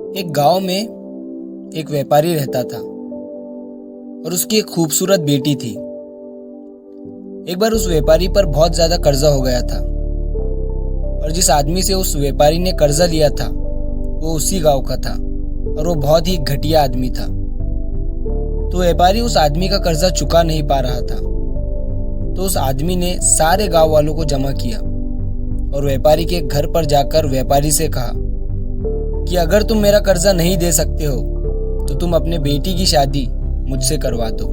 एक गांव में एक व्यापारी रहता था और उसकी एक खूबसूरत बेटी थी। एक बार उस व्यापारी पर बहुत ज्यादा कर्जा हो गया था और जिस आदमी से उस व्यापारी ने कर्जा लिया था वो उसी गांव का था और वो बहुत ही घटिया आदमी था। तो व्यापारी उस आदमी का कर्जा चुका नहीं पा रहा था, तो उस आदमी ने सारे गांव वालों को जमा किया और व्यापारी के घर पर जाकर व्यापारी से कहा कि अगर तुम मेरा कर्जा नहीं दे सकते हो तो तुम अपने बेटी की शादी मुझसे करवा दो।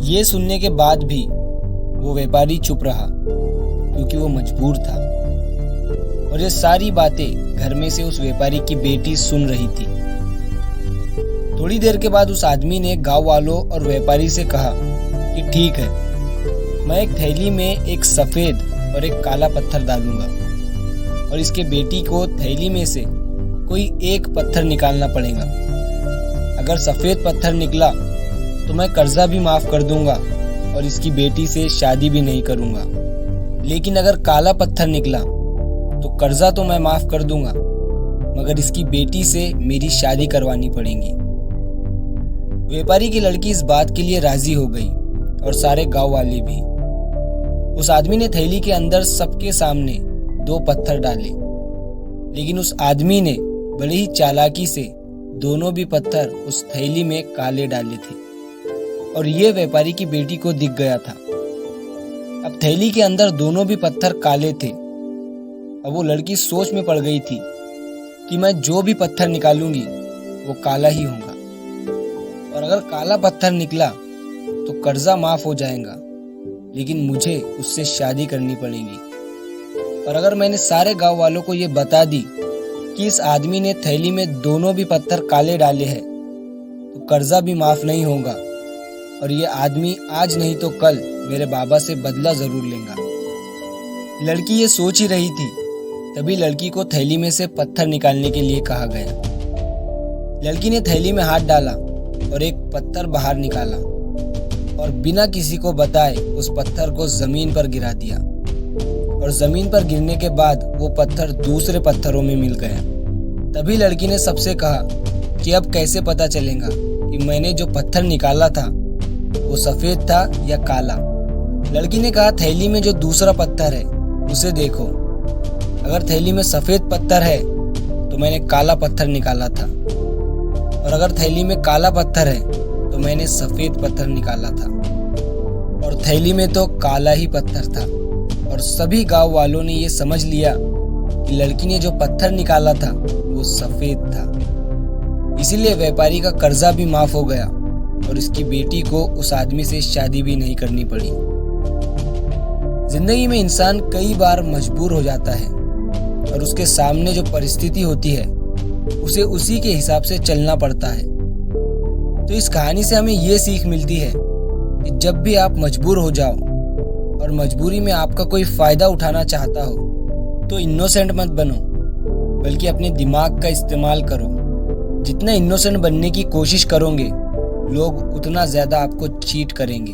ये सुनने के बाद भी वो व्यापारी चुप रहा क्योंकि वो मजबूर था और ये सारी बातें घर में से उस व्यापारी की बेटी सुन रही थी। थोड़ी देर के बाद उस आदमी ने गांव वालों और व्यापारी से कहा कि ठीक है, मैं एक थैली में एक सफेद और एक काला पत्थर डालूंगा और इसके बेटी को थैली में से कोई एक पत्थर निकालना पड़ेगा। अगर सफेद पत्थर निकला तो मैं कर्जा भी माफ कर दूंगा और इसकी बेटी से शादी भी नहीं करूंगा, लेकिन अगर काला पत्थर निकला तो कर्जा तो मैं माफ कर दूंगा मगर इसकी बेटी से मेरी शादी करवानी पड़ेगी। व्यापारी की लड़की इस बात के लिए राजी हो गई और सारे गांव वाले भी। उस आदमी ने थैली के अंदर सबके सामने 2 पत्थर डाले, लेकिन उस आदमी ने बड़े ही चालाकी से दोनों भी पत्थर उस थैली में काले डाले थे और ये व्यापारी की बेटी को दिख गया था। अब थैली के अंदर दोनों भी पत्थर काले थे। अब वो लड़की सोच में पड़ गई थी कि मैं जो भी पत्थर निकालूंगी वो काला ही होगा और अगर काला पत्थर निकला तो कर्जा माफ हो जाएगा, लेकिन मुझे उससे शादी करनी पड़ेगी। और अगर मैंने सारे गांव वालों को ये बता दी कि इस आदमी ने थैली में दोनों भी पत्थर काले डाले हैं तो कर्जा भी माफ नहीं होगा और ये आदमी आज नहीं तो कल मेरे बाबा से बदला जरूर लेगा। लड़की ये सोच ही रही थी, तभी लड़की को थैली में से पत्थर निकालने के लिए कहा गया। लड़की ने थैली में हाथ डाला और एक पत्थर बाहर निकाला और बिना किसी को बताए उस पत्थर को जमीन पर गिरा दिया और जमीन पर गिरने के बाद वो पत्थर दूसरे पत्थरों में मिल गया। तभी लड़की ने सबसे कहा कि अब कैसे पता चलेगा कि मैंने जो पत्थर निकाला था वो सफेद था या काला। लड़की ने कहा थैली में जो दूसरा पत्थर है उसे देखो, अगर थैली में सफेद पत्थर है तो मैंने काला पत्थर निकाला था और अगर थैली में काला पत्थर है तो मैंने सफेद पत्थर निकाला था और थैली में तो काला ही पत्थर था। और सभी गांव वालों ने ये समझ लिया कि लड़की ने जो पत्थर निकाला था वो सफेद था। इसीलिए व्यापारी का कर्जा भी माफ हो गया और इसकी बेटी को उस आदमी से शादी भी नहीं करनी पड़ी। जिंदगी में इंसान कई बार मजबूर हो जाता है और उसके सामने जो परिस्थिति होती है उसे उसी के हिसाब से चलना पड़ता है। तो इस कहानी से हमें ये सीख मिलती है कि जब भी आप मजबूर हो जाओ और मजबूरी में आपका कोई फायदा उठाना चाहता हो तो इनोसेंट मत बनो, बल्कि अपने दिमाग का इस्तेमाल करो। जितना इनोसेंट बनने की कोशिश करोगे लोग उतना ज्यादा आपको चीट करेंगे।